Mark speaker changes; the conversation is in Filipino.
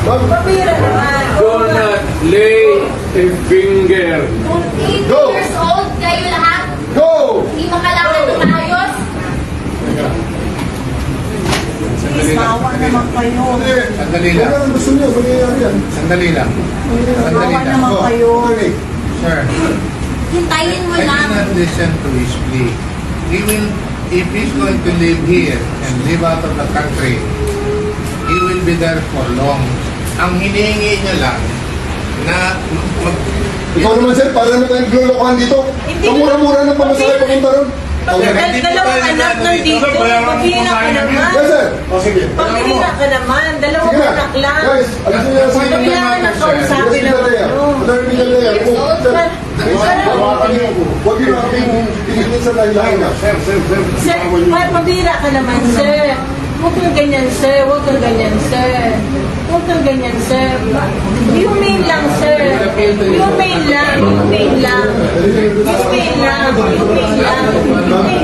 Speaker 1: Pabira naman.
Speaker 2: Do not lay a finger.
Speaker 3: Kung 18
Speaker 4: Go.
Speaker 3: years old kayo lahat,
Speaker 4: Go!
Speaker 3: hindi makalakad ng maayos.
Speaker 1: Please, maawa naman kayo.
Speaker 5: Sandali
Speaker 4: Kung
Speaker 5: lang.
Speaker 4: ano gusto niyo, mangyayari yan.
Speaker 5: Sandali lang. Sandali
Speaker 1: Maawa
Speaker 5: lang.
Speaker 1: naman
Speaker 4: Go.
Speaker 1: kayo.
Speaker 4: Attorney.
Speaker 5: Sir,
Speaker 3: Hintayin mo
Speaker 5: I
Speaker 3: lang.
Speaker 5: cannot listen to his plea. If he's going to live here and live out of the country, he will be there for long. Ang hinihingi niya lang na
Speaker 4: Ikaw naman sir, para na tayong glolokohan dito.
Speaker 1: Hindi.
Speaker 4: Ang mura-mura ng pamasahe papunta ron.
Speaker 1: Dalawang anak nandito. Pabira ka naman.
Speaker 4: Yes sir. O sige.
Speaker 1: Pabira ka naman. Dalawang
Speaker 4: Sige na.
Speaker 1: anak lang.
Speaker 4: Guys, alisin niyo na sa inyo.
Speaker 1: Kailangan ng kausapin
Speaker 4: Yes,
Speaker 1: naman.
Speaker 4: Villarreal. Attorney Villarreal. Oh, sir. Huwag niyo aking tingin sa dahilan na.
Speaker 5: Sir.
Speaker 1: Sir, pabira ka naman, sir. Huwag kang ganyan, sir. Huwag kang ganyan, sir. Huwag kang ganyan, sir. Humane lang, sir. Humane lang. Humane lang. Humane lang. Humane lang. Humane